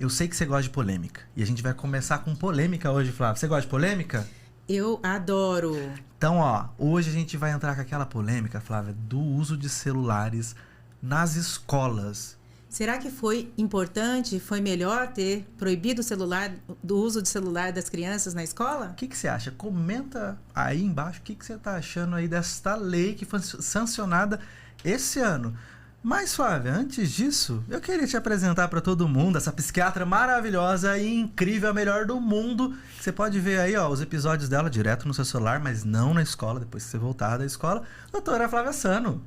Eu sei que você gosta de polêmica. E a gente vai começar com polêmica hoje, Flávia. Você gosta de polêmica? Eu adoro. Então, ó, hoje a gente vai entrar com aquela polêmica, Flávia, do uso de celulares nas escolas. Será que foi importante, foi melhor ter proibido o celular, do uso de celular das crianças na escola? O que você acha? Comenta aí embaixo o que você tá achando aí desta lei que foi sancionada esse ano. Mas, Flávia, antes disso, eu queria te apresentar para todo mundo essa psiquiatra maravilhosa e incrível, a melhor do mundo. Você pode ver aí, ó, os episódios dela direto no seu celular, mas não na escola, depois que você voltar da escola. Doutora Flávia Sano.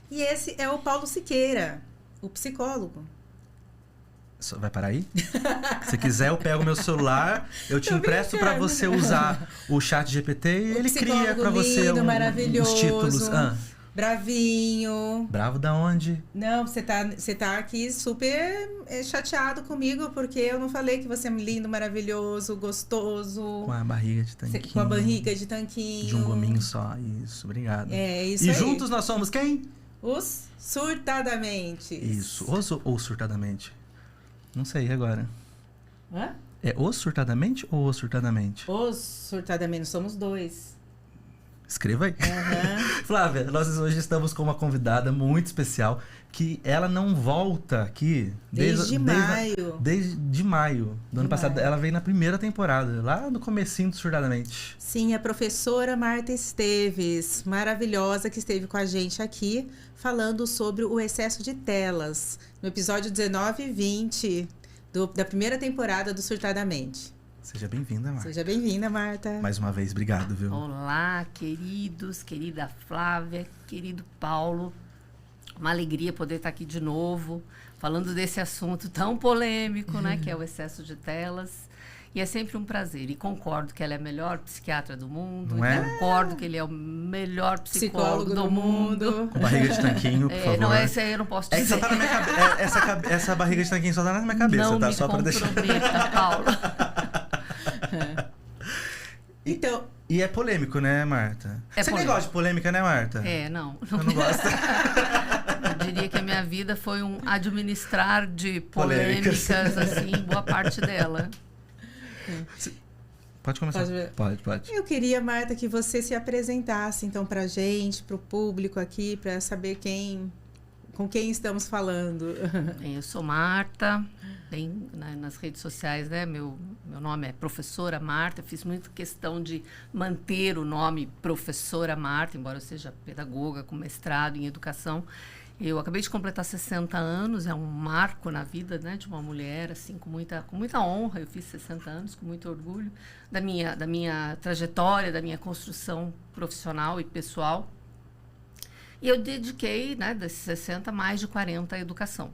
E esse é o Paulo Siqueira, o psicólogo. Vai parar aí? Se quiser, eu pego meu celular, eu te Tô empresto para brincando. você usar o chat GPT e ele cria para você lindo, os títulos. Bravinho. Bravo da onde? Não, você tá aqui super chateado comigo porque eu não falei que você é lindo, maravilhoso, gostoso. Com a barriga de tanquinho. Com a barriga de tanquinho. De um gominho só. Isso, obrigado. É, isso e aí. juntos nós somos quem? Os surtadamente. Isso. Os ou surtadamente? Não sei agora. Hã? É os surtadamente ou os surtadamente? Os surtadamente, somos dois. Escreva aí. Uhum. Flávia, nós hoje estamos com uma convidada muito especial que ela não volta aqui Desde maio. Desde maio do ano passado. Ela veio na primeira temporada, lá no comecinho do Surdadamente. Sim, a professora Marta Esteves, maravilhosa, que esteve com a gente aqui, falando sobre o excesso de telas, no episódio 19 e 20 da primeira temporada do Surtadamente. Seja bem-vinda, Marta. Seja bem-vinda, Marta. Mais uma vez, obrigado, viu? Olá, queridos, querida Flávia, querido Paulo. Uma alegria poder estar aqui de novo, falando desse assunto tão polêmico, né, que é o excesso de telas. E é sempre um prazer. E concordo que ela é a melhor psiquiatra do mundo. Não é? Concordo que ele é o melhor psicólogo do mundo. Com barriga de tanquinho, por favor. Não, esse aí eu não posso dizer. É que só tá na minha cabeça. Essa barriga de tanquinho só tá na minha cabeça, não tá? Me Só pra deixar. Paulo. Então, e é polêmico, né, Marta? É Você nem polêmico. gosta de polêmica, né, Marta? Não. Eu não gosto. Eu diria que a minha vida foi um administrar de polêmicas, assim, boa parte dela. Pode começar. Pode. Eu queria, Marta, que você se apresentasse, então, pra gente, pro público aqui, para saber com quem estamos falando. Bem, eu sou Marta, nas redes sociais, né? Meu nome é Professora Marta. Eu fiz muita questão de manter o nome Professora Marta, embora eu seja pedagoga com mestrado em educação. Eu acabei de completar 60 anos, é um marco na vida, né, de uma mulher, assim, com muita honra. Eu fiz 60 anos, com muito orgulho da minha trajetória, da minha construção profissional e pessoal. E eu dediquei, né, desses 60, mais de 40 à educação.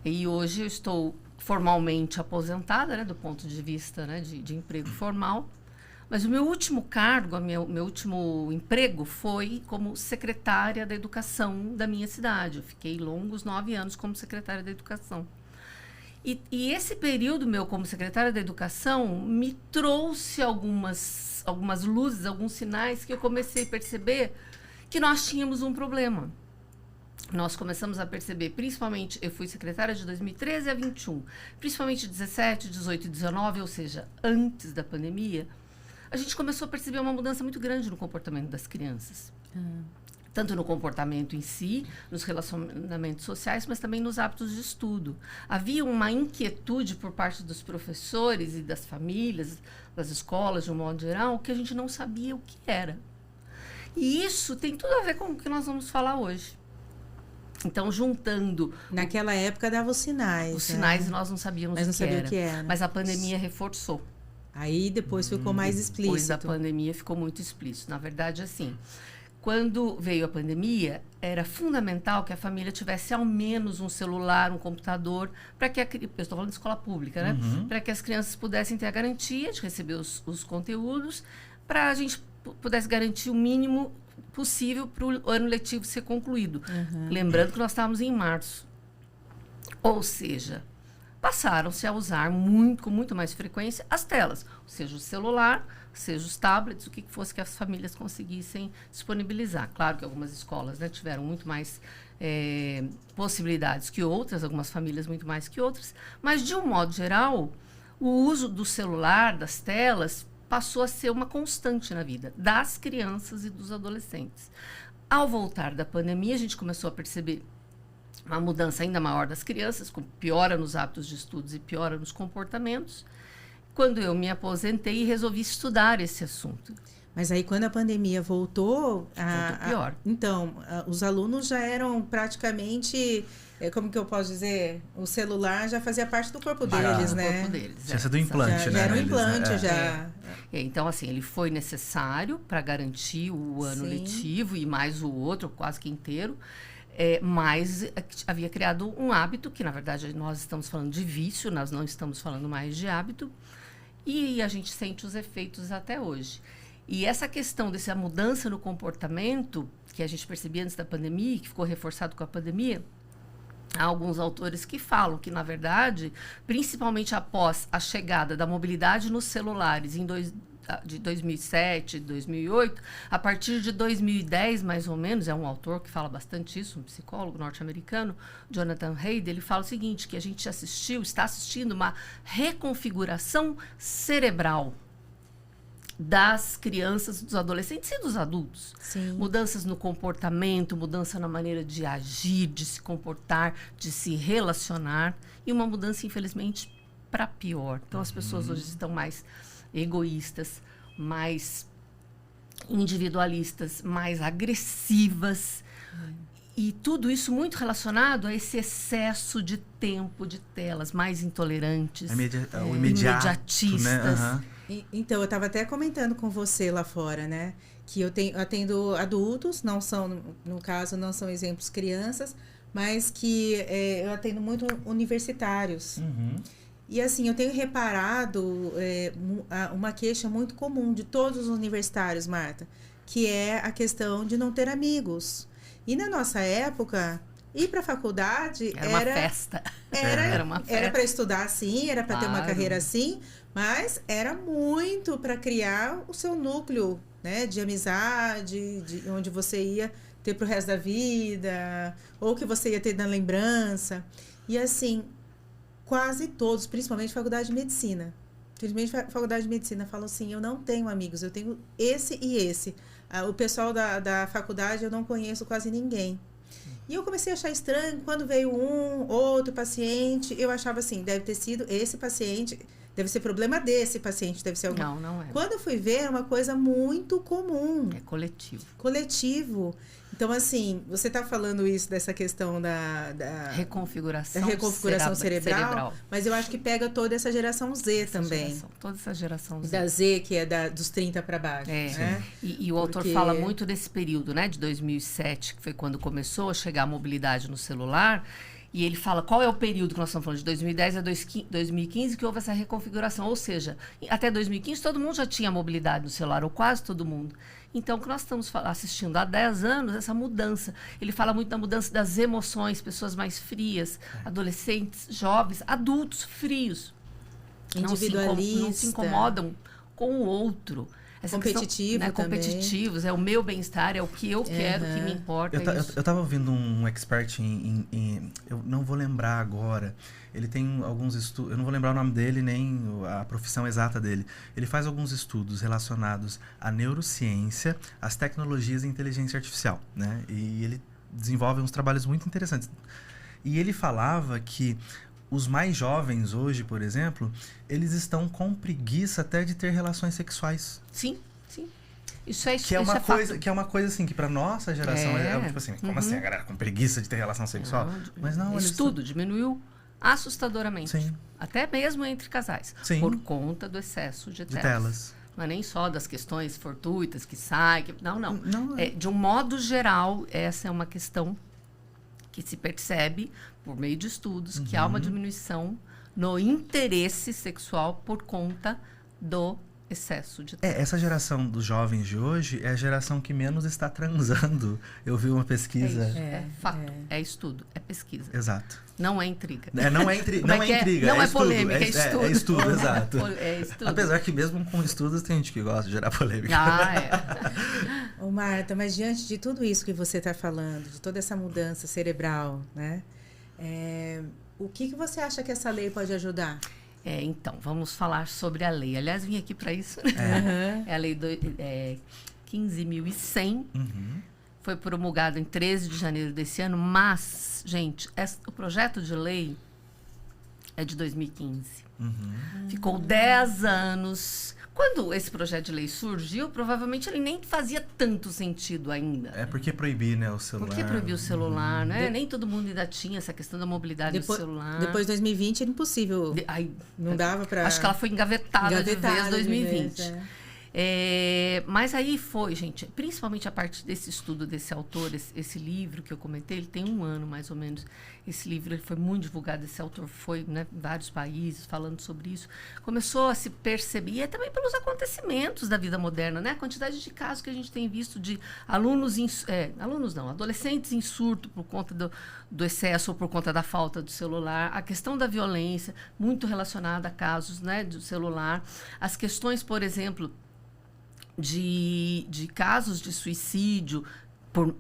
E hoje eu estou formalmente aposentada, né, do ponto de vista, né, de emprego formal. Mas o meu último cargo, meu último emprego foi como secretária da educação da minha cidade. Eu fiquei longos 9 anos como secretária da educação. E esse período meu como secretária da educação me trouxe algumas luzes, alguns sinais que eu comecei a perceber que nós tínhamos um problema. Nós começamos a perceber, principalmente, eu fui secretária de 2013 a 21, principalmente 17, 18 e 19, ou seja, antes da pandemia, a gente começou a perceber uma mudança muito grande no comportamento das crianças. Tanto no comportamento em si, nos relacionamentos sociais, mas também nos hábitos de estudo. Havia uma inquietude por parte dos professores e das famílias, das escolas, de um modo geral, que a gente não sabia o que era. E isso tem tudo a ver com o que nós vamos falar hoje. Então, juntando... Naquela época dava os sinais. Os sinais nós não sabíamos o que era. Mas a pandemia reforçou. Aí depois ficou mais explícito. Depois da pandemia ficou muito explícito. Na verdade, assim, quando veio a pandemia, era fundamental que a família tivesse ao menos um celular, um computador, para que eu estou falando de escola pública, né? Para que as crianças pudessem ter a garantia de receber os conteúdos, para a gente pudesse garantir o mínimo possível para o ano letivo ser concluído. Lembrando que nós estávamos em março. Ou seja, passaram-se a usar com muito mais frequência as telas, ou seja, o celular seja os tablets, o que fosse que as famílias conseguissem disponibilizar. Claro que algumas escolas, né, tiveram muito mais possibilidades que outras, algumas famílias muito mais que outras, mas, de um modo geral, o uso do celular, das telas, passou a ser uma constante na vida das crianças e dos adolescentes. Ao voltar da pandemia, a gente começou a perceber uma mudança ainda maior das crianças, com piora nos hábitos de estudos e piora nos comportamentos, quando eu me aposentei e resolvi estudar esse assunto. Mas aí, quando a pandemia voltou... pior. Então, os alunos já eram praticamente... Como que eu posso dizer? O celular já fazia parte do corpo deles, né? Do corpo deles. Tinha sido um implante, né? Já era um Eles, implante, né? já. Então, assim, ele foi necessário para garantir o ano letivo e mais o outro, quase que inteiro. Mas havia criado um hábito, que na verdade nós estamos falando de vício, nós não estamos falando mais de hábito, e a gente sente os efeitos até hoje. E essa questão dessa mudança no comportamento, que a gente percebia antes da pandemia, que ficou reforçado com a pandemia, há alguns autores que falam que, na verdade, principalmente após a chegada da mobilidade nos celulares de 2007, 2008, a partir de 2010, mais ou menos, é um autor que fala bastante isso, um psicólogo norte-americano, Jonathan Haidt, ele fala o seguinte, que a gente está assistindo uma reconfiguração cerebral das crianças, dos adolescentes e dos adultos. Sim. Mudanças no comportamento, mudança na maneira de agir, de se comportar, de se relacionar, e uma mudança, infelizmente, para pior. Então, as pessoas hoje estão mais egoístas, mais individualistas, mais agressivas. E tudo isso muito relacionado a esse excesso de tempo de telas, mais intolerantes, O imediatistas. imediatistas. Né? Então, eu estava até comentando com você lá fora, né? Que eu atendo adultos, não são, no caso, não são exemplos crianças, mas que eu atendo muito universitários. Uhum. E assim, eu tenho reparado uma queixa muito comum de todos os universitários, Marta, que é a questão de não ter amigos. E na nossa época, ir para a faculdade era uma festa. Era para estudar assim, era para ter uma Claro. carreira assim, mas era muito para criar o seu núcleo, né, de amizade, onde você ia ter para o resto da vida, ou que você ia ter na lembrança. E assim, quase todos, principalmente faculdade de medicina. Principalmente faculdade de medicina falam assim, eu não tenho amigos, eu tenho esse e esse. O pessoal da faculdade eu não conheço quase ninguém. E eu comecei a achar estranho, quando veio outro paciente, eu achava assim, deve ter sido esse paciente, deve ser problema desse paciente, deve ser algum... Não é. Quando eu fui ver, é uma coisa muito comum. É coletivo. Coletivo. Então, assim, você está falando isso dessa questão da Reconfiguração, cerebral, mas eu acho que pega toda essa geração Z também. Toda essa geração Z. Da Z, que é dos 30 para baixo. Né? E o autor fala muito desse período, né, de 2007, que foi quando começou a chegar a mobilidade no celular. E ele fala qual é o período que nós estamos falando, de 2010 a 2015, que houve essa reconfiguração. Ou seja, até 2015 todo mundo já tinha mobilidade no celular, ou quase todo mundo. Então, o que nós estamos assistindo há 10 anos, essa mudança. Ele fala muito da mudança das emoções, pessoas mais frias, adolescentes, jovens, adultos frios. Não se incomodam com o outro. Essa competitivo questão, né, competitivos, é o meu bem-estar, é o que eu quero, que me importa. Eu estava ouvindo um expert eu não vou lembrar agora. Ele tem alguns estudos, eu não vou lembrar o nome dele nem a profissão exata dele. Ele faz alguns estudos relacionados à neurociência, às tecnologias e inteligência artificial, né? E ele desenvolve uns trabalhos muito interessantes. E ele falava que os mais jovens hoje, por exemplo, eles estão com preguiça até de ter relações sexuais. Sim. Isso é que é uma coisa, que é uma coisa assim que para nossa geração é tipo assim, como assim a galera com preguiça de ter relação sexual? Mas não, estudo diminuiu assustadoramente. Sim. Até mesmo entre casais. Sim. Por conta do excesso de telas. Não é nem só das questões fortuitas que saem. Não. De um modo geral, essa é uma questão que se percebe, por meio de estudos, que há uma diminuição no interesse sexual por conta do excesso de Essa geração dos jovens de hoje é a geração que menos está transando. Eu vi uma pesquisa. É fato, é estudo, é pesquisa. Exato. Não é intriga. Não é intriga, não é estudo, polêmica, é estudo. É estudo, exato. É estudo. Apesar que mesmo com estudos tem gente que gosta de gerar polêmica. Ô, Marta, mas diante de tudo isso que você está falando, de toda essa mudança cerebral, né? O que você acha que essa lei pode ajudar? Então, vamos falar sobre a lei. Aliás, vim aqui para isso. Né? É a lei 15.100. Foi promulgado em 13 de janeiro desse ano, mas, gente, o projeto de lei é de 2015. Ficou 10 anos. Quando esse projeto de lei surgiu, provavelmente ele nem fazia tanto sentido ainda. É porque proibir, né, o celular. Por que proibir o celular, né? Nem todo mundo ainda tinha essa questão da mobilidade do celular. Depois de 2020 era impossível. Não dava para... Acho que ela foi engavetada de vez em 2020. Mas aí foi, gente, principalmente a partir desse estudo desse autor, esse livro que eu comentei, ele tem 1 ano mais ou menos. Esse livro ele foi muito divulgado, esse autor foi, né, em vários países falando sobre isso. Começou a se perceber, e também pelos acontecimentos da vida moderna, né? A quantidade de casos que a gente tem visto de adolescentes em surto por conta do excesso ou por conta da falta do celular, a questão da violência, muito relacionada a casos, né, do celular, as questões, por exemplo, de casos de suicídio por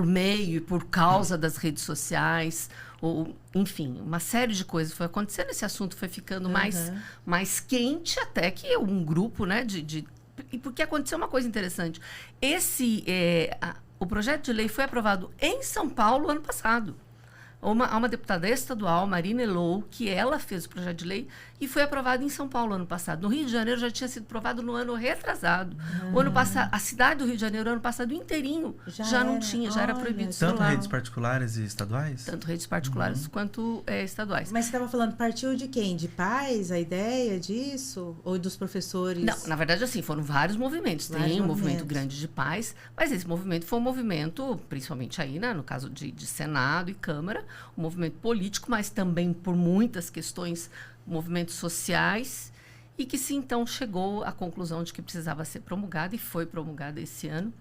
meio e por causa das redes sociais, ou, enfim, uma série de coisas foi acontecendo, esse assunto foi ficando mais quente, até que um grupo, né, e porque aconteceu uma coisa interessante. O projeto de lei foi aprovado em São Paulo ano passado. Há uma deputada estadual, Marina Elou, que ela fez o projeto de lei e foi aprovado em São Paulo ano passado. No Rio de Janeiro já tinha sido aprovado no ano retrasado. O ano passado, a cidade do Rio de Janeiro, ano passado inteirinho, já não tinha, já era proibido o celular. Tanto redes particulares e estaduais? Tanto redes particulares quanto estaduais. Mas você estava falando, partiu de quem? De pais, a ideia disso? Ou dos professores? Não, na verdade, assim, foram vários movimentos. Tem um movimento grande de pais, mas esse movimento foi um movimento, principalmente aí, né, no caso de Senado e Câmara, um movimento político, mas também por muitas questões, movimentos sociais, e que se então chegou à conclusão de que precisava ser promulgada, e foi promulgada esse ano.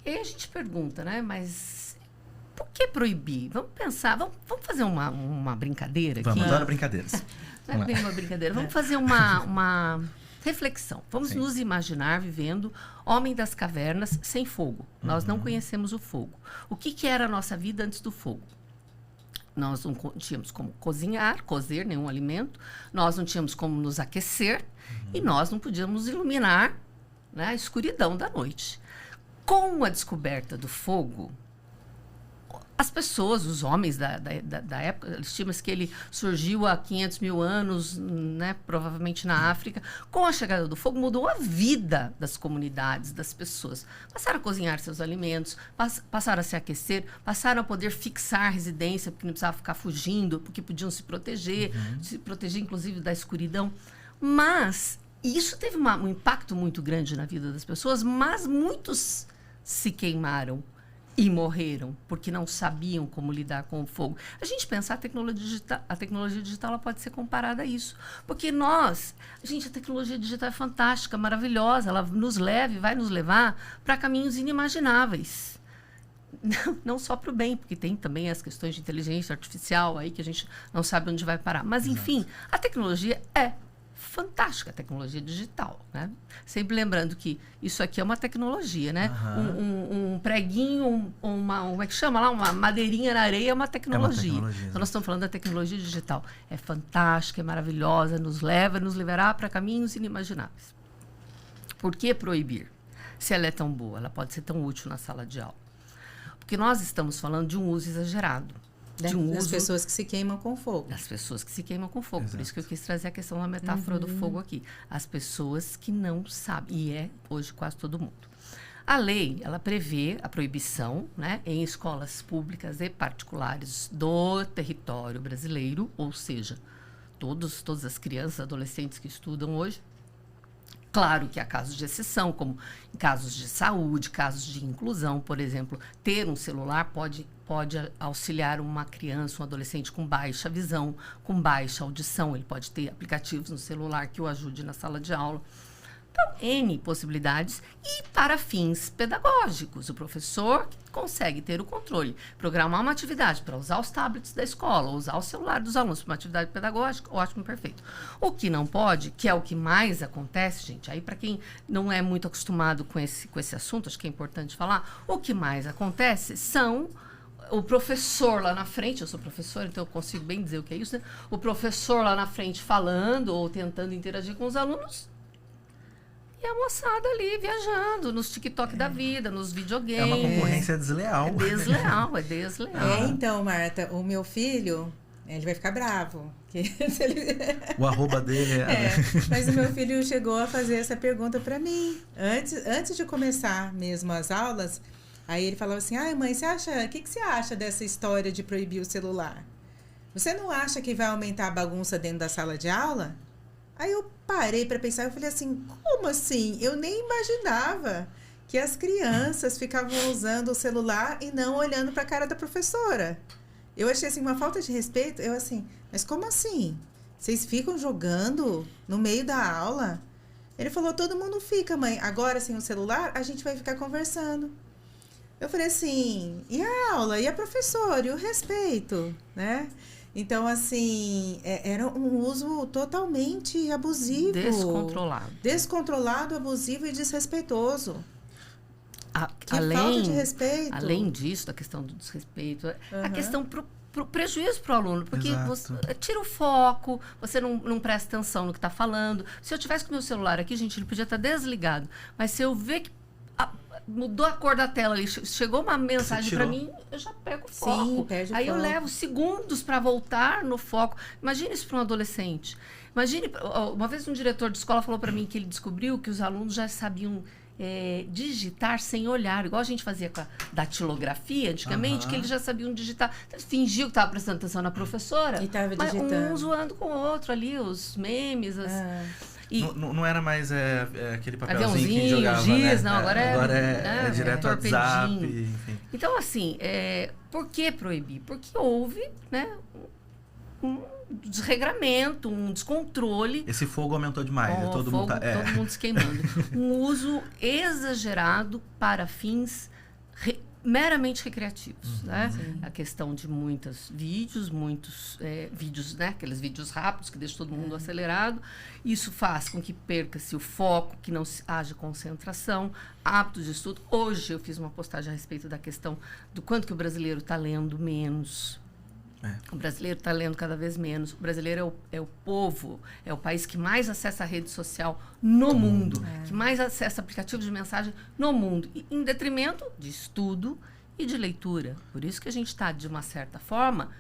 E aí a gente pergunta, né, mas por que proibir? Vamos pensar, vamos fazer uma brincadeira aqui? Vamos, adoro brincadeiras. Não é bem uma brincadeira, vamos fazer uma reflexão. Vamos nos imaginar vivendo homem das cavernas sem fogo. Nós não conhecemos o fogo. O que era a nossa vida antes do fogo? Nós não tínhamos como cozer nenhum alimento, nós não tínhamos como nos aquecer e nós não podíamos iluminar, né, a escuridão da noite. Com a descoberta do fogo, as pessoas, os homens da época, estima-se que ele surgiu há 500 mil anos, né, provavelmente na África. Com a chegada do fogo, mudou a vida das comunidades, das pessoas. Passaram a cozinhar seus alimentos, passaram a se aquecer, passaram a poder fixar residência, porque não precisava ficar fugindo, porque podiam se proteger inclusive da escuridão. Mas isso teve um impacto muito grande na vida das pessoas, mas muitos se queimaram e morreram, porque não sabiam como lidar com o fogo. A gente pensa, a tecnologia digital ela pode ser comparada a isso. Porque a tecnologia digital é fantástica, maravilhosa, ela vai nos levar para caminhos inimagináveis. Não só para o bem, porque tem também as questões de inteligência artificial aí que a gente não sabe onde vai parar. Mas, enfim, a tecnologia é fantástica, a tecnologia digital, né? Sempre lembrando que isso aqui é uma tecnologia, né? Um preguinho, como é que chama lá? Uma madeirinha na areia é uma tecnologia. Então, nós estamos falando da tecnologia digital. É fantástica, é maravilhosa, nos levará para caminhos inimagináveis. Por que proibir? Se ela é tão boa, ela pode ser tão útil na sala de aula. Porque nós estamos falando de um uso exagerado. Das pessoas que se queimam com fogo. Das pessoas que se queimam com fogo. Exato. Por isso que eu quis trazer a questão da metáfora do fogo aqui. As pessoas que não sabem. E é hoje quase todo mundo. A lei, ela prevê a proibição, né, em escolas públicas e particulares do território brasileiro, ou seja, todas as crianças e adolescentes que estudam hoje. Claro que há casos de exceção, como em casos de saúde, casos de inclusão, por exemplo, ter um celular pode auxiliar uma criança, um adolescente com baixa visão, com baixa audição. Ele pode ter aplicativos no celular que o ajude na sala de aula. Então, N possibilidades e para fins pedagógicos. O professor consegue ter o controle, programar uma atividade para usar os tablets da escola, usar o celular dos alunos para uma atividade pedagógica, ótimo, perfeito. O que não pode, que é o que mais acontece, gente, aí para quem não é muito acostumado com esse assunto, acho que é importante falar, o que mais acontece são o professor lá na frente, eu sou professora, então eu consigo bem dizer o que é isso, né? O professor lá na frente falando ou tentando interagir com os alunos, e a moçada ali viajando nos TikTok da vida, nos videogames. É uma concorrência desleal. É desleal. Então, Marta, o meu filho, ele vai ficar bravo. O arroba dele mas o meu filho chegou a fazer essa pergunta para mim. Antes de começar mesmo as aulas, aí ele falou assim, mãe, o que você acha dessa história de proibir o celular? Você não acha que vai aumentar a bagunça dentro da sala de aula? Aí eu parei para pensar, eu falei assim, como assim? Eu nem imaginava que as crianças ficavam usando o celular e não olhando para a cara da professora. Eu achei assim uma falta de respeito. Eu assim, mas como assim? Vocês ficam jogando no meio da aula? Ele falou, todo mundo fica, mãe. Agora sem o celular, a gente vai ficar conversando. Eu falei assim, e a aula? E a professora? E o respeito? Né? Então, assim, era um uso totalmente abusivo. Descontrolado, abusivo e desrespeitoso. Falta de respeito. Além disso, da questão do desrespeito, a questão pro prejuízo para o aluno, porque você tira o foco, você não presta atenção no que está falando. Se eu tivesse com o meu celular aqui, gente, ele podia estar desligado, mas se eu ver que mudou a cor da tela ali, chegou uma mensagem para mim, eu já pego o foco. Sim, perde o Aí foco. eu levo segundos para voltar no foco. Imagine isso para um adolescente. Imagine, uma vez um diretor de escola falou para mim que ele descobriu que os alunos já sabiam digitar sem olhar, igual a gente fazia com a datilografia antigamente, que eles já sabiam digitar. Eles fingiam que estava prestando atenção na professora, e tava mas digitando. um zoando com o outro ali, os memes, não era mais aquele papelzinho aviãozinho, que jogava, giz, né? não, agora é direto WhatsApp, enfim. Então, assim, por que proibir? Porque houve, né, um desregramento, um descontrole. Esse fogo aumentou demais. Todo mundo se queimando. Um uso exagerado para fins meramente recreativos, né? A questão de muitos vídeos, né? Aqueles vídeos rápidos que deixam todo mundo acelerado. Isso faz com que perca-se o foco, que não haja concentração, hábitos de estudo. Hoje eu fiz uma postagem a respeito da questão do quanto que o brasileiro está lendo menos. O brasileiro está lendo cada vez menos. O brasileiro é o povo, é o país que mais acessa a rede social no mundo, que mais acessa aplicativos de mensagem no mundo, em detrimento de estudo e de leitura. Por isso que a gente está, de uma certa forma,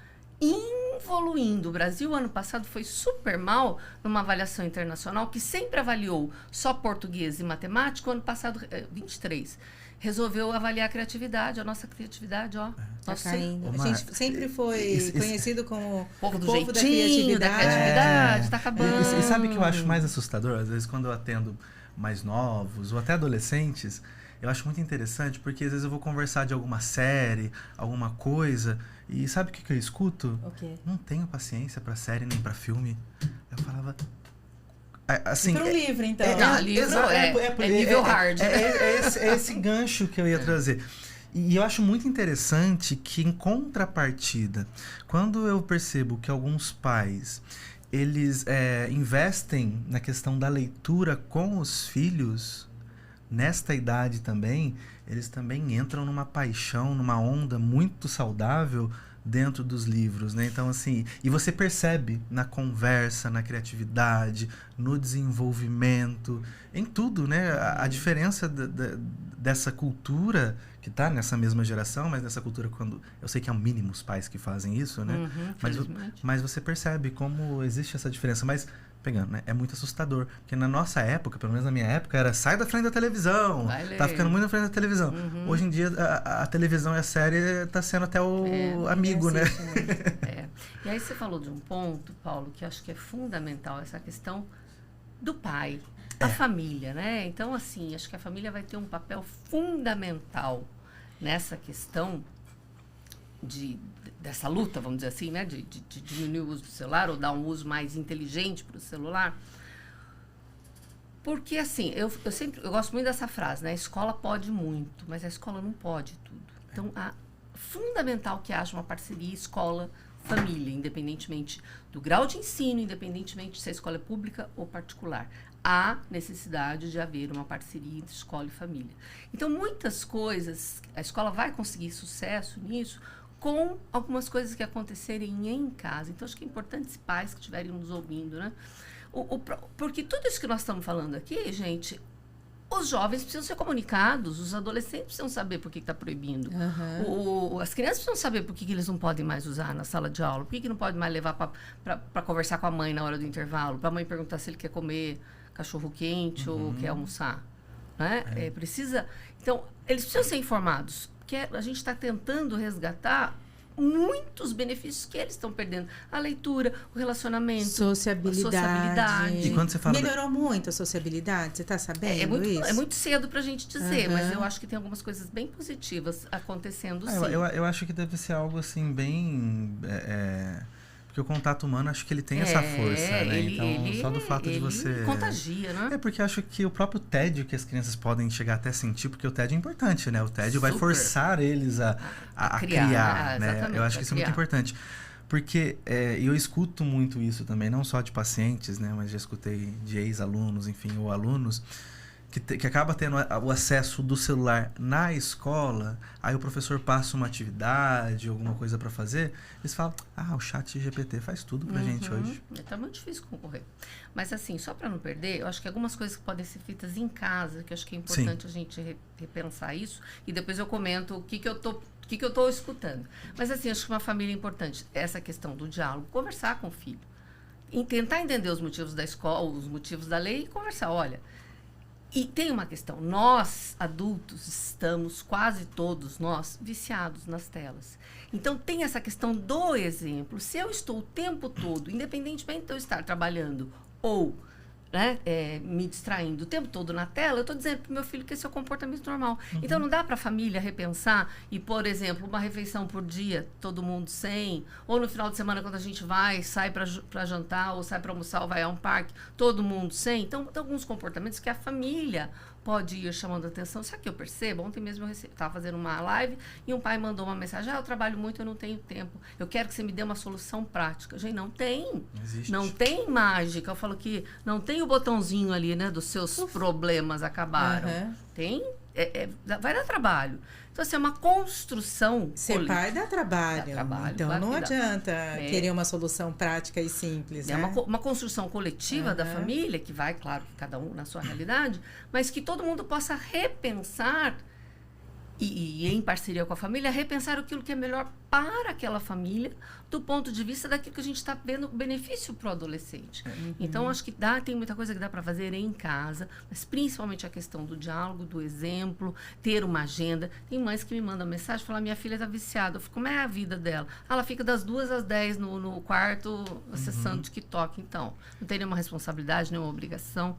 evoluindo. O Brasil, ano passado, foi super mal numa avaliação internacional que sempre avaliou só português e matemática. O ano passado, 23, resolveu avaliar a criatividade, a nossa criatividade, Tá caindo. A gente sempre foi conhecido como povo o do povo jeitinho, da criatividade, tá acabando. E sabe o que eu acho mais assustador? Às vezes, quando eu atendo mais novos ou até adolescentes, eu acho muito interessante, porque às vezes eu vou conversar de alguma série, alguma coisa, e sabe o que eu escuto? Okay. Não tenho paciência pra série nem pra filme. Eu falava... Assim, para um livro, então. Nível hard. É esse gancho que eu ia trazer. E eu acho muito interessante que, em contrapartida, quando eu percebo que alguns pais, eles investem na questão da leitura com os filhos, nesta idade também, eles também entram numa paixão, numa onda muito saudável dentro dos livros, né? Então, assim, e você percebe na conversa, na criatividade, no desenvolvimento, em tudo, né? A diferença dessa cultura que está nessa mesma geração, mas nessa cultura quando... Eu sei que é o mínimo os pais que fazem isso, né? Mas você percebe como existe essa diferença. Mas, pegando, né? É muito assustador. Porque na nossa época, pelo menos na minha época, era sai da frente da televisão. Tá ficando muito na frente da televisão. Hoje em dia, a televisão e a série tá sendo até o amigo, né? E aí você falou de um ponto, Paulo, que acho que é fundamental, essa questão do pai, a família, né? Então, assim, acho que a família vai ter um papel fundamental nessa questão dessa luta, vamos dizer assim, né? De diminuir o uso do celular ou dar um uso mais inteligente para o celular. Porque, assim, eu gosto muito dessa frase, né? A escola pode muito, mas a escola não pode tudo. Então, fundamental que haja uma parceria escola-família, independentemente do grau de ensino, independentemente se a escola é pública ou particular. Há necessidade de haver uma parceria entre escola e família. Então, muitas coisas, a escola vai conseguir sucesso nisso com algumas coisas que acontecerem em casa. Então, acho que é importante os pais que estiverem nos ouvindo, né? Porque tudo isso que nós estamos falando aqui, gente, os jovens precisam ser comunicados, os adolescentes precisam saber por que está proibindo. As crianças precisam saber por que eles não podem mais usar na sala de aula, por que não pode mais levar para conversar com a mãe na hora do intervalo, para a mãe perguntar se ele quer comer cachorro-quente ou quer almoçar. Né? Então, eles precisam ser informados, porque a gente está tentando resgatar muitos benefícios que eles estão perdendo. A leitura, o relacionamento, sociabilidade. E quando você fala melhorou muito a sociabilidade, você está sabendo isso? É muito cedo para a gente dizer, mas eu acho que tem algumas coisas bem positivas acontecendo, sim. Eu acho que deve ser algo assim bem... porque o contato humano, acho que ele tem essa força, né? Então, só do fato de você... contagia, né? Porque eu acho que o próprio tédio que as crianças podem chegar até a sentir, porque o tédio é importante, né? O tédio vai forçar eles a criar, né? Eu acho que isso é muito importante. Porque eu escuto muito isso também, não só de pacientes, né? Mas já escutei de ex-alunos, enfim, ou alunos, que acaba tendo o acesso do celular na escola, aí o professor passa uma atividade, alguma coisa para fazer, eles falam, o chat GPT faz tudo pra gente hoje. Tá muito difícil concorrer. Mas assim, só para não perder, eu acho que algumas coisas que podem ser feitas em casa, que eu acho que é importante a gente repensar isso, e depois eu comento o que eu tô escutando. Mas assim, acho que uma família é importante, essa questão do diálogo, conversar com o filho, tentar entender os motivos da escola, os motivos da lei e conversar, olha... E tem uma questão, nós, adultos, estamos, quase todos nós, viciados nas telas. Então, tem essa questão do exemplo. Se eu estou o tempo todo, independentemente de eu estar trabalhando ou me distraindo o tempo todo na tela, eu estou dizendo para o meu filho que esse é o comportamento normal. Então, não dá para a família repensar e, por exemplo, uma refeição por dia, todo mundo sem, ou no final de semana, quando a gente sai para jantar, ou sai para almoçar, ou vai a um parque, todo mundo sem. Então, tem alguns comportamentos que a família pode ir chamando a atenção. Sabe o que eu percebo? Ontem mesmo eu estava fazendo uma live e um pai mandou uma mensagem, eu trabalho muito, eu não tenho tempo. Eu quero que você me dê uma solução prática. Gente, não tem. Não tem mágica. Eu falo que não tem o botãozinho ali, né, dos seus problemas acabaram. Tem, vai dar trabalho. Então, assim, é uma construção. Ser pai dá trabalho. Então, não adianta querer uma solução prática e simples. É uma construção coletiva da família, que vai, claro, cada um na sua realidade, mas que todo mundo possa repensar e em parceria com a família, repensar aquilo que é melhor para aquela família, do ponto de vista daquilo que a gente está vendo benefício para o adolescente. Então, acho que tem muita coisa que dá para fazer em casa, mas principalmente a questão do diálogo, do exemplo, ter uma agenda. Tem mães que me mandam mensagem, falam, minha filha está viciada. Eu fico, como é a vida dela? Ela fica das 2 às 10 no quarto, acessando TikTok. Então, não tem nenhuma responsabilidade, nenhuma obrigação.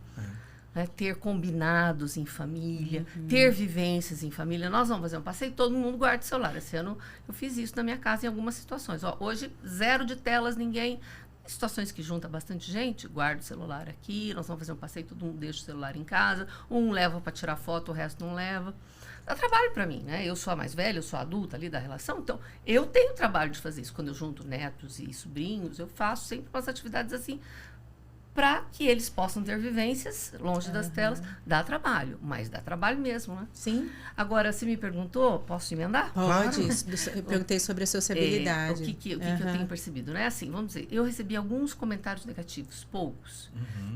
Ter combinados em família, ter vivências em família. Nós vamos fazer um passeio, todo mundo guarda o celular. Esse ano eu fiz isso na minha casa em algumas situações. Hoje, 0 de telas, ninguém... Situações que junta bastante gente, guarda o celular aqui, nós vamos fazer um passeio, todo mundo deixa o celular em casa, um leva para tirar foto, o resto não leva. Dá trabalho para mim, né? Eu sou a mais velha, eu sou a adulta ali da relação, então eu tenho trabalho de fazer isso. Quando eu junto netos e sobrinhos, eu faço sempre umas atividades assim, para que eles possam ter vivências longe das telas. Dá trabalho, mas dá trabalho mesmo, né? Sim. Agora, você me perguntou, posso emendar? Pode. Eu perguntei sobre a sociabilidade. O que eu tenho percebido, né? Assim, vamos dizer, eu recebi alguns comentários negativos, poucos.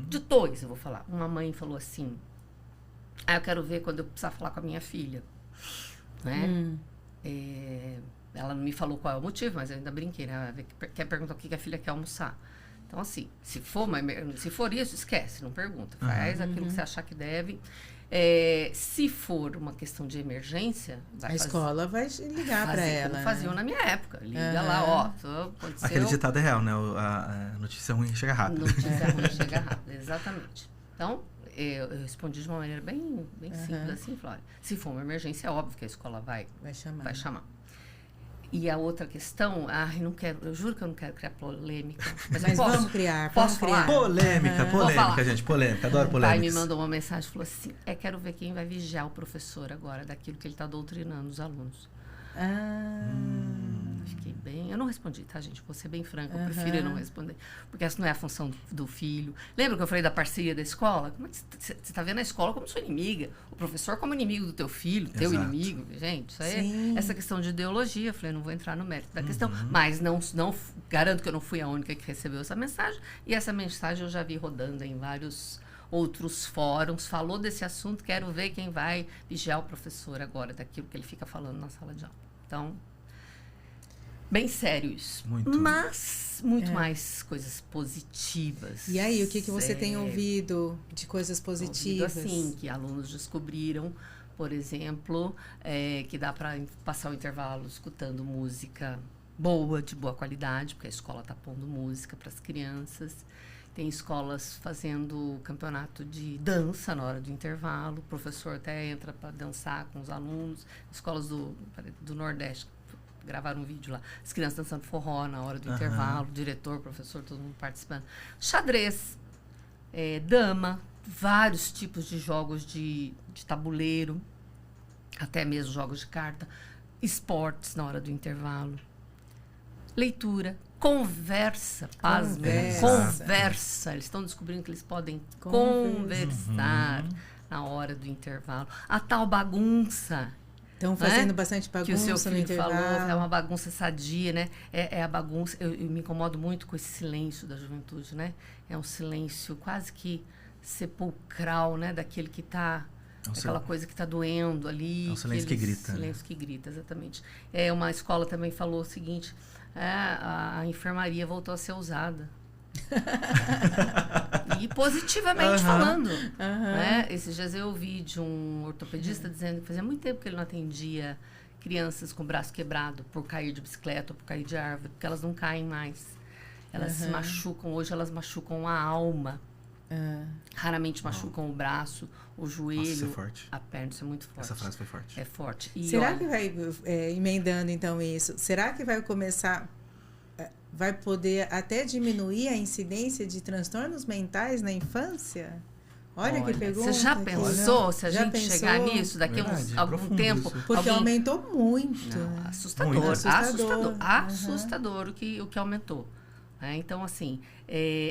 De 2, eu vou falar. Uma mãe falou assim, eu quero ver quando eu precisar falar com a minha filha. Né? Ela não me falou qual é o motivo, mas eu ainda brinquei, né? Quer perguntar o que a filha quer almoçar. Então, assim, se for isso, esquece, não pergunta. Faz aquilo que você achar que deve. Se for uma questão de emergência... escola vai ligar para ela. Como faziam na minha época. Liga lá, aconteceu... Aquele ditado é real, né? A notícia ruim chega rápido. Notícia ruim chega rápido, exatamente. Então, eu respondi de uma maneira bem simples, assim, falei, se for uma emergência, é óbvio que a escola vai chamar. E a outra questão, não quero, eu juro que eu não quero criar polêmica. Mas eu Mas posso, vamos criar, posso vamos criar. falar? Polêmica, Vou falar. polêmica, gente, polêmica, adoro O pai polêmicas. me mandou uma mensagem e falou assim: quero ver quem vai vigiar o professor agora, daquilo que ele está doutrinando os alunos. Fiquei bem. Eu não respondi, tá, gente? Vou ser bem franca, eu prefiro não responder. Porque essa não é a função do filho. Lembra que eu falei da parceria da escola? Como é que você está vendo a escola como sua inimiga? O professor como inimigo do teu filho, teu Exato. inimigo. Gente, isso aí Sim. é essa questão de ideologia. Eu falei, não vou entrar no mérito da questão. Mas não garanto que eu não fui a única que recebeu essa mensagem. E essa mensagem eu já vi rodando em vários outros fóruns. Falou desse assunto, quero ver quem vai vigiar o professor agora, daquilo que ele fica falando na sala de aula. Então, bem sério isso. Muito. Mas muito mais coisas positivas. E aí, o que você tem É, ouvido de coisas positivas? ouvido, assim, que alunos descobriram, por exemplo, que dá para passar o intervalo escutando música boa, de boa qualidade, porque a escola está pondo música para as crianças. Tem escolas fazendo campeonato de dança na hora do intervalo. O professor até entra para dançar com os alunos. Escolas do Nordeste gravaram um vídeo lá. As crianças dançando forró na hora do intervalo. Diretor, professor, todo mundo participando. Xadrez, dama, vários tipos de jogos de tabuleiro, até mesmo jogos de carta. Esportes na hora do intervalo. Leitura. Conversa, pasmem, conversa. Eles estão descobrindo que eles podem conversar na hora do intervalo. A tal bagunça. Estão fazendo bastante Que bagunça o seu no filho intervalo. falou, é uma bagunça sadia, né? É a bagunça. Eu me incomodo muito com esse silêncio da juventude, né? É um silêncio quase que sepulcral, né? Daquele que está... aquela coisa que está doendo ali. É um silêncio que grita. Silêncio que grita, exatamente. Uma escola também falou o seguinte: a enfermaria voltou a ser usada. E positivamente falando. Né? Esses dias eu ouvi de um ortopedista dizendo que fazia muito tempo que ele não atendia crianças com o braço quebrado por cair de bicicleta ou por cair de árvore, porque elas não caem mais. Elas se machucam, hoje elas machucam a alma. Raramente machucam o braço, o joelho, Nossa, isso é forte. a perna. Isso é muito forte. Essa frase foi forte. É forte. E Será olha, que vai, emendando então isso, será que vai começar, vai poder até diminuir a incidência de transtornos mentais na infância? Olha que pergunta. Você já aqui, pensou né? se a Já gente pensou? chegar nisso daqui a Verdade, algum profundo tempo? isso. Porque alguém... aumentou muito. Não, né? assustador, Muito. assustador, Uhum. assustador o que aumentou. Então, assim,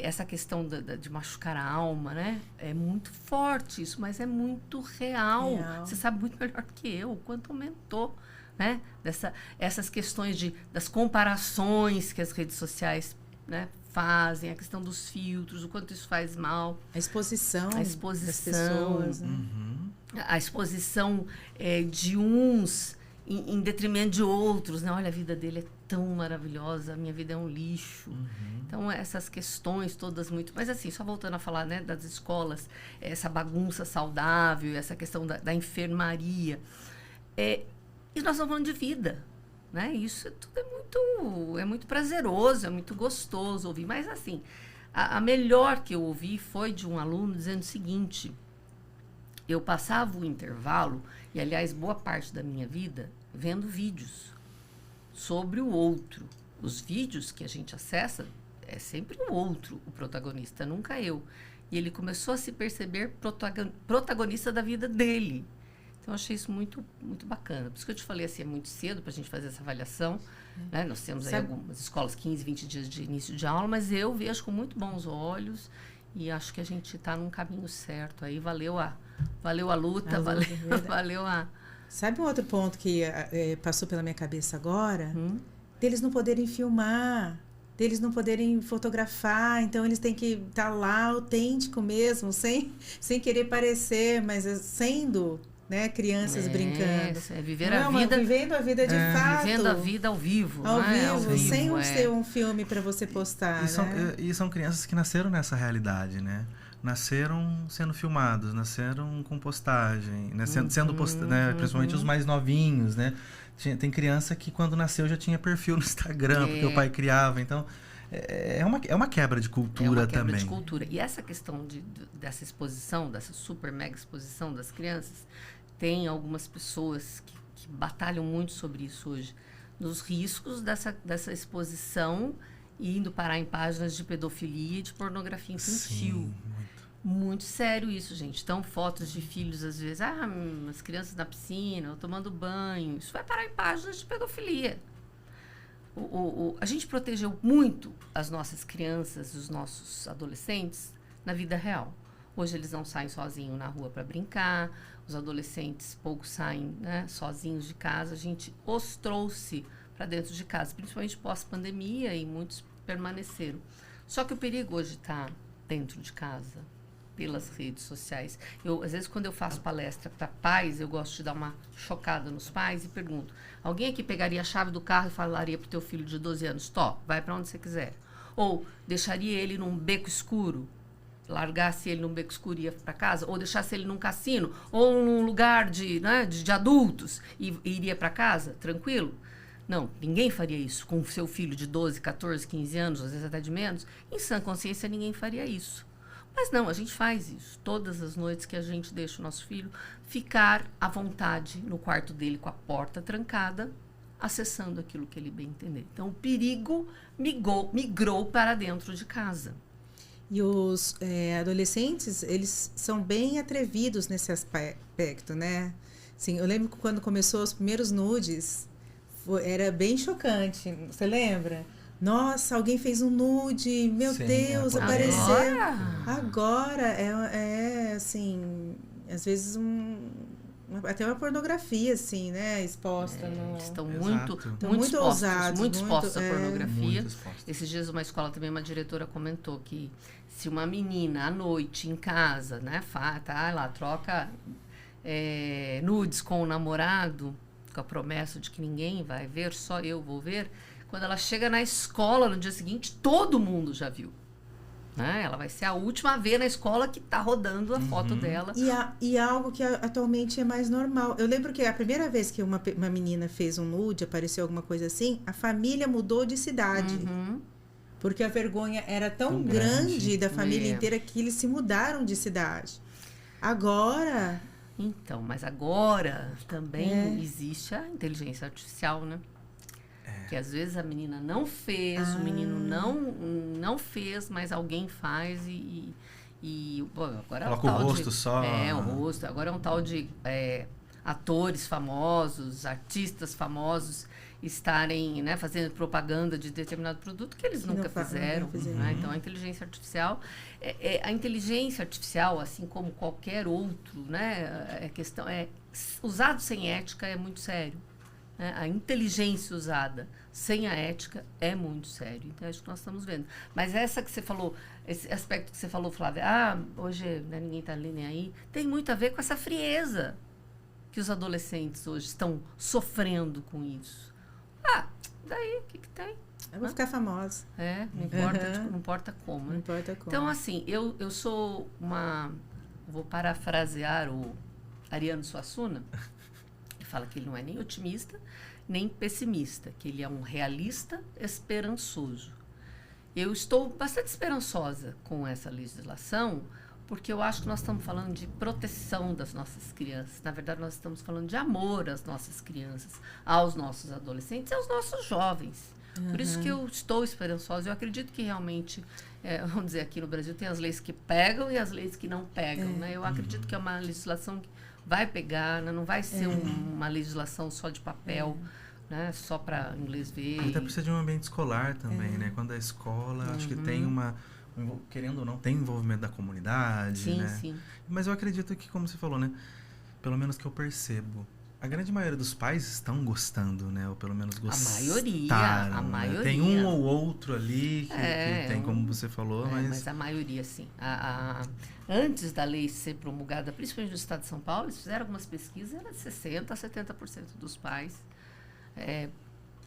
essa questão de machucar a alma, né? É muito forte isso, mas é muito real. Você sabe muito melhor que eu o quanto aumentou, né? Essas questões das comparações que as redes sociais, né, fazem, a questão dos filtros, o quanto isso faz mal. A exposição, A exposição. das pessoas. Né? A exposição de uns em detrimento de outros, né? Olha, a vida dele é tão maravilhosa, a minha vida é um lixo. Então, essas questões todas muito... Mas, assim, só voltando a falar, né, das escolas, essa bagunça saudável, essa questão da enfermaria. E nós estamos falando de vida, né? Isso tudo é muito prazeroso, é muito gostoso ouvir. Mas, assim, a melhor que eu ouvi foi de um aluno dizendo o seguinte: eu passava o intervalo, e, aliás, boa parte da minha vida, vendo vídeos sobre o outro. Os vídeos que a gente acessa é sempre o outro, o protagonista, nunca eu. E ele começou a se perceber protagonista da vida dele. Então, eu achei isso muito, muito bacana. Por isso que eu te falei assim, é muito cedo para a gente fazer essa avaliação. Né? Nós temos aí algumas escolas, 15, 20 dias de início de aula, mas eu vejo com muito bons olhos e acho que a gente está num caminho certo. Aí valeu a luta, valeu a... Sabe um outro ponto que passou pela minha cabeça agora? Deles não poderem filmar, deles não poderem fotografar, então eles têm que estar lá autêntico mesmo, sem querer parecer, mas sendo, né, crianças brincando. Viver a vida, vivendo a vida de fato. Vivendo a vida ao vivo. Ao né? vivo, sem ser um filme para você postar. E são crianças que nasceram nessa realidade, né? Nasceram sendo filmados, nasceram com postagem, né? né? Principalmente os mais novinhos, né? Tem criança que quando nasceu já tinha perfil no Instagram, porque o pai criava. Então, é uma quebra de cultura também. É uma quebra de cultura. E essa questão dessa exposição, dessa super mega exposição das crianças, tem algumas pessoas que batalham muito sobre isso hoje. dos riscos dessa exposição e indo parar em páginas de pedofilia e de pornografia infantil. Sim, muito sério isso, gente. Então, fotos de filhos, às vezes, as crianças na piscina, ou tomando banho. Isso vai parar em páginas de pedofilia. A gente protegeu muito as nossas crianças, os nossos adolescentes, na vida real. Hoje eles não saem sozinhos na rua para brincar, os adolescentes pouco saem, né, sozinhos de casa. A gente os trouxe para dentro de casa, principalmente pós-pandemia, e muitos permaneceram. Só que o perigo hoje está dentro de casa, pelas redes sociais. Às vezes, quando eu faço palestra para pais, eu gosto de dar uma chocada nos pais e pergunto: alguém aqui pegaria a chave do carro e falaria pro teu filho de 12 anos, vai para onde você quiser? Ou deixaria ele num beco escuro, largasse ele num beco escuro e ia para casa? Ou deixasse ele num cassino, ou num lugar de adultos e iria para casa, tranquilo? Não, ninguém faria isso com o seu filho de 12, 14, 15 anos, às vezes até de menos. Em sã consciência, ninguém faria isso. Mas não, a gente faz isso. Todas as noites que a gente deixa o nosso filho ficar à vontade no quarto dele com a porta trancada, acessando aquilo que ele bem entender. Então, o perigo migrou para dentro de casa. E os adolescentes, eles são bem atrevidos nesse aspecto, né? Assim, eu lembro que quando começou os primeiros nudes, era bem chocante. Você lembra? Nossa, alguém fez um nude, meu Sim, Deus, apareceu. Agora assim, às vezes até uma pornografia, assim, né, exposta. Estão Estão muito ousados. Muito expostos à pornografia. expostos. Esses dias, uma escola também, uma diretora comentou que se uma menina, à noite, em casa, né, tá lá, troca nudes com o namorado, com a promessa de que ninguém vai ver, só eu vou ver, quando ela chega na escola no dia seguinte, todo mundo já viu. Né? Ela vai ser a última a ver na escola que está rodando a foto dela. E algo que atualmente é mais normal. Eu lembro que a primeira vez que uma menina fez um nude, apareceu alguma coisa assim, a família mudou de cidade. Porque a vergonha era tão grande da família inteira que eles se mudaram de cidade. Agora... Então, mas agora também existe a inteligência artificial, né? Que às vezes a menina não fez, o menino não fez, mas alguém faz agora coloca o rosto só. O rosto. Agora é um tal de atores famosos, artistas famosos estarem, né, fazendo propaganda de determinado produto que eles nunca fizeram. Né? Então, a inteligência artificial, assim como qualquer outro, né, usado sem ética é muito sério. A inteligência usada sem a ética é muito sério. Então, acho que nós estamos vendo. Mas essa que você falou, esse aspecto que você falou, Flávia, hoje, né, ninguém está ali nem aí, tem muito a ver com essa frieza que os adolescentes hoje estão sofrendo com isso. Daí, o que tem? Eu vou ficar famosa. Não importa, não importa como. Né? Não importa como. Então, assim, eu sou vou parafrasear o Ariano Suassuna, fala que ele não é nem otimista, nem pessimista, que ele é um realista esperançoso. Eu estou bastante esperançosa com essa legislação, porque eu acho que nós estamos falando de proteção das nossas crianças. Na verdade, nós estamos falando de amor às nossas crianças, aos nossos adolescentes e aos nossos jovens. Por isso que eu estou esperançosa. Eu acredito que realmente, vamos dizer, aqui no Brasil tem as leis que pegam e as leis que não pegam. Né? Eu acredito que é uma legislação que vai pegar, né? Não vai ser uma legislação só de papel, né? Só para inglês ver. Até precisa de um ambiente escolar também, né? Quando a escola, acho que tem querendo ou não, tem envolvimento da comunidade, sim, né? Sim. Mas eu acredito que, como você falou, né? Pelo menos que eu percebo, a grande maioria dos pais estão gostando, né? Ou pelo menos gostaram. A maioria. Tem um ou outro ali que tem, como você falou, mas a maioria, sim. Antes da lei ser promulgada, principalmente no estado de São Paulo, eles fizeram algumas pesquisas, era de 60% a 70% dos pais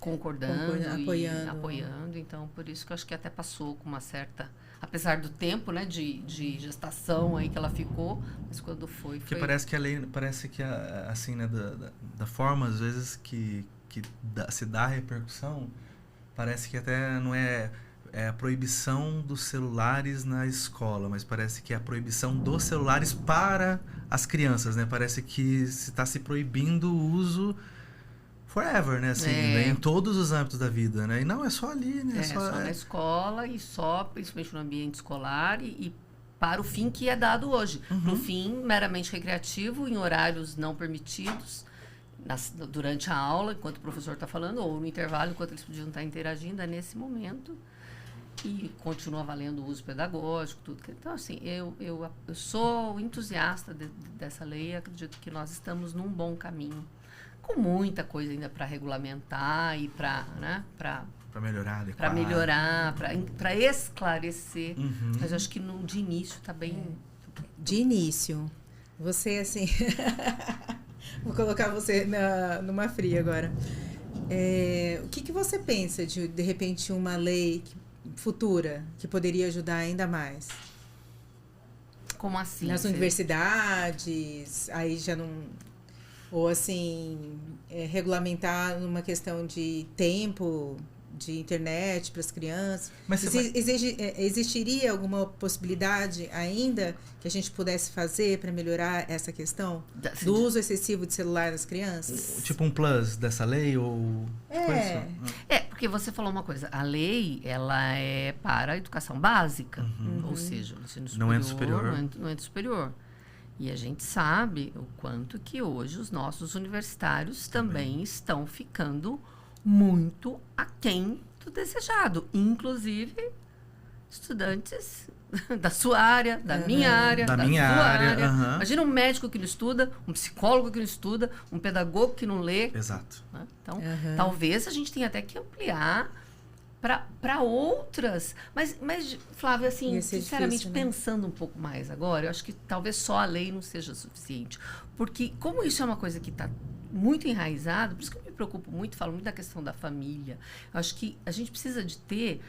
concordando e apoiando. Então, por isso que eu acho que até passou com uma certa... Apesar do tempo, né, de gestação aí que ela ficou, mas quando foi... Porque parece que a lei, assim, né, da forma, às vezes, que se dá a repercussão, parece que até não é a proibição dos celulares na escola, mas parece que é a proibição dos celulares para as crianças, né? Parece que se está se proibindo o uso forever, né? Assim, né? Em todos os âmbitos da vida, né? E não é só ali, né? Só na escola e só, principalmente no ambiente escolar e para o fim que é dado hoje. No fim meramente recreativo, em horários não permitidos, durante a aula, enquanto o professor está falando, ou no intervalo, enquanto eles podiam estar interagindo, é nesse momento. E continua valendo o uso pedagógico, tudo. Então, assim, eu sou entusiasta dessa lei, acredito que nós estamos num bom caminho, com muita coisa ainda para regulamentar e para, né, para melhorar, para melhorar, para esclarecer. Mas eu acho que de início está bem... De início. Você, assim... Vou colocar você numa fria agora. O que você pensa de repente, uma lei futura que poderia ajudar ainda mais? Como assim? Nas universidades, aí já não... Ou assim, regulamentar numa questão de tempo de internet para as crianças. Mas existiria alguma possibilidade ainda que a gente pudesse fazer para melhorar essa questão do uso excessivo de celular nas crianças? Tipo um plus dessa lei ou... Porque você falou uma coisa. A lei, ela é para a educação básica. Ou seja, o ensino superior, não é superior. Não é superior. E a gente sabe o quanto que hoje os nossos universitários também estão ficando muito aquém do desejado. Inclusive, estudantes da sua área, da minha área, da minha sua área. Imagina um médico que não estuda, um psicólogo que não estuda, um pedagogo que não lê. Exato. Né? Então, talvez a gente tenha até que ampliar para outras. Mas, Flávia, assim, sinceramente, difícil, né? Pensando um pouco mais agora, eu acho que talvez só a lei não seja suficiente. Porque, como isso é uma coisa que está muito enraizado, por isso que eu me preocupo muito, falo muito da questão da família. Eu acho que a gente precisa de ter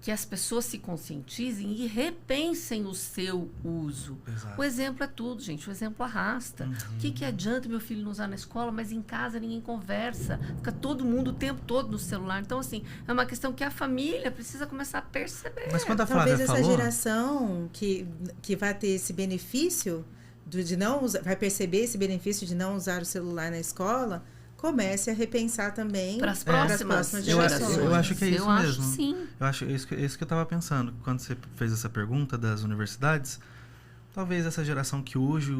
que as pessoas se conscientizem e repensem o seu uso. Exato. O exemplo é tudo, gente. O exemplo arrasta. O que adianta meu filho não usar na escola, mas em casa ninguém conversa? Fica todo mundo o tempo todo no celular. Então, assim, é uma questão que a família precisa começar a perceber. Mas quando a Flávia talvez falou... essa geração que vai ter esse benefício de não usar, vai perceber esse benefício de não usar o celular na escola, comece a repensar também para as próximas gerações. Eu acho que é isso mesmo. Sim. Eu acho isso que eu estava pensando quando você fez essa pergunta das universidades. Talvez essa geração que hoje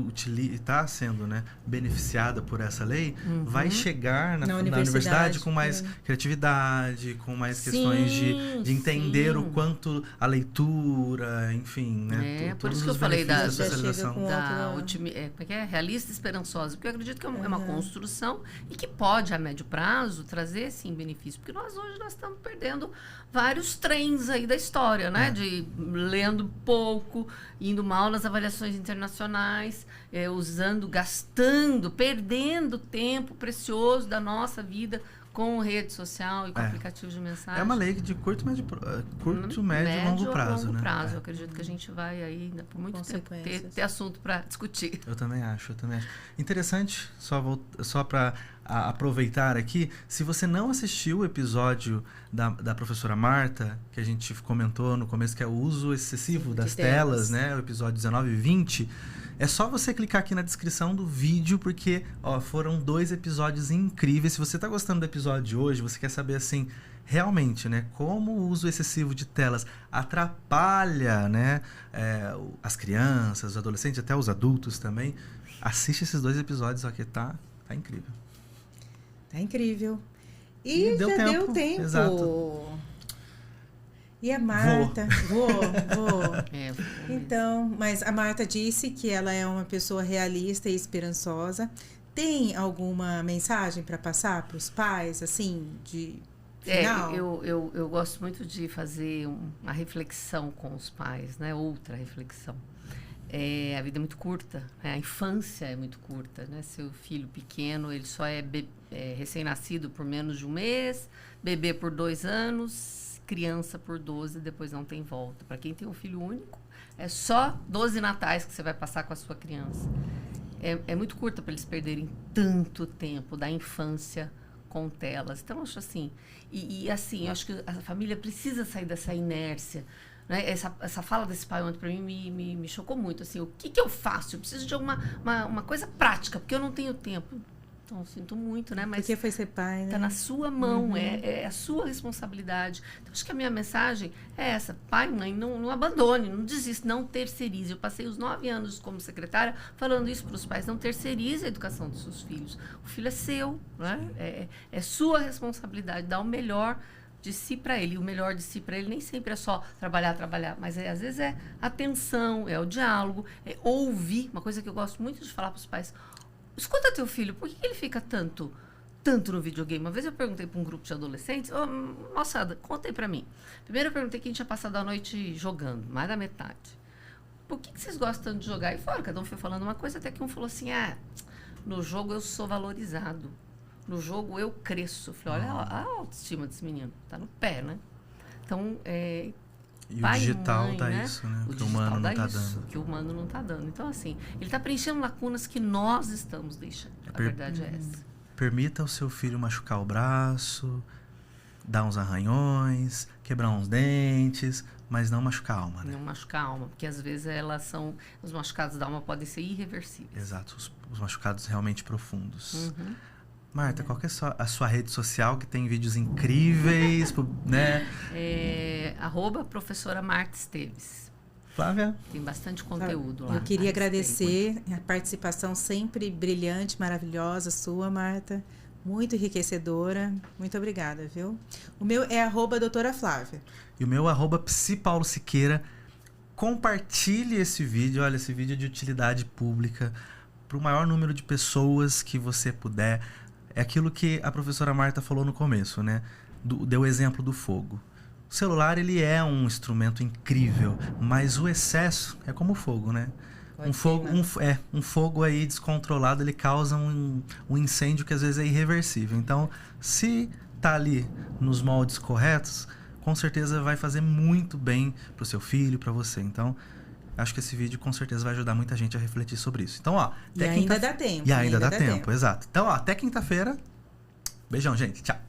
está sendo, né, beneficiada por essa lei vai chegar na universidade com mais criatividade, com mais questões de entender o quanto a leitura, enfim, né? Por isso que eu falei da socialização. Realista e esperançosa, porque eu acredito que é uma construção e que pode, a médio prazo, trazer, sim, benefício. Porque hoje nós estamos perdendo vários trens aí da história, né? De lendo pouco, indo mal nas avaliações internacionais, perdendo tempo precioso da nossa vida com rede social e com aplicativo de mensagem. É uma lei de curto, médio e longo prazo, né? Eu acredito que a gente vai aí ainda por muito tempo ter assunto para discutir. Eu também acho. Interessante, só para aproveitar aqui, se você não assistiu o episódio da professora Marta, que a gente comentou no começo, que é o uso excessivo das telas, né? O episódio 19 e 20, é só você clicar aqui na descrição do vídeo, porque foram 2 episódios incríveis. Se você está gostando do episódio de hoje, você quer saber, assim, realmente, né, como o uso excessivo de telas atrapalha, né, as crianças, os adolescentes, até os adultos também, assiste esses 2 episódios, que tá incrível. Tá incrível. E já deu tempo. Exato. E a Marta? Vou. Então, mas a Marta disse que ela é uma pessoa realista e esperançosa. Tem alguma mensagem para passar para os pais, assim, de final? Eu gosto muito de fazer uma reflexão com os pais, né? Outra reflexão. A vida é muito curta, né? A infância é muito curta, né? Seu filho pequeno, ele só é recém-nascido por menos de um mês, bebê por 2 anos, criança por 12, depois não tem volta. Para quem tem um filho único, é só 12 natais que você vai passar com a sua criança. É muito curta para eles perderem tanto tempo da infância com telas. Então, eu acho assim... E assim, eu acho que a família precisa sair dessa inércia. Né? Essa fala desse pai ontem para mim me chocou muito. Assim, o que eu faço? Eu preciso de uma coisa prática, porque eu não tenho tempo. Então, sinto muito, né? Mas porque foi ser pai, né? tá na sua mão, é a sua responsabilidade. Então, acho que a minha mensagem é essa. Pai, mãe, não abandone, não desista, não terceirize. Eu passei os 9 anos como secretária falando isso para os pais. Não terceirize a educação dos seus filhos. O filho é seu, né? É sua responsabilidade. Dar o melhor de si para ele. E o melhor de si para ele nem sempre é só trabalhar, mas às vezes é atenção, é o diálogo, é ouvir. Uma coisa que eu gosto muito de falar para os pais. Escuta teu filho, por que ele fica tanto no videogame? Uma vez eu perguntei para um grupo de adolescentes, moçada, conta aí para mim. Primeiro eu perguntei quem tinha passado a noite jogando, mais da metade. Por que vocês gostam de jogar? E fora, cada um foi falando uma coisa, até que um falou assim, no jogo eu sou valorizado. No jogo eu cresço. Eu falei, olha a autoestima desse menino, tá no pé, né? Então, e pai o digital mãe, dá né? isso, né? O que o humano não tá isso, dando. que o humano não tá dando. Então, assim, ele tá preenchendo lacunas que nós estamos deixando. A verdade é essa. Permita o seu filho machucar o braço, dar uns arranhões, quebrar uns dentes, mas não machucar a alma, né? Não machucar a alma, porque às vezes os machucados da alma podem ser irreversíveis. Exato, os machucados realmente profundos. Marta, qual que é a sua rede social que tem vídeos incríveis, né? @professora Marta Esteves. Flávia? Tem bastante conteúdo lá. Eu queria agradecer a participação sempre brilhante, maravilhosa sua, Marta. Muito enriquecedora. Muito obrigada, viu? O meu é @doutora Flávia. E o meu @PsiPauloSiqueira. Compartilhe esse vídeo. Olha, esse vídeo é de utilidade pública para o maior número de pessoas que você puder. É aquilo que a professora Marta falou no começo, né? Deu o exemplo do fogo. O celular, ele é um instrumento incrível, mas o excesso é como o fogo, né? Um fogo aí descontrolado, ele causa um incêndio que às vezes é irreversível. Então, se tá ali nos moldes corretos, com certeza vai fazer muito bem pro seu filho, para você. Então, acho que esse vídeo com certeza vai ajudar muita gente a refletir sobre isso. Então, E ainda dá tempo. E ainda dá tempo, exato. Então, até quinta-feira. Beijão, gente. Tchau.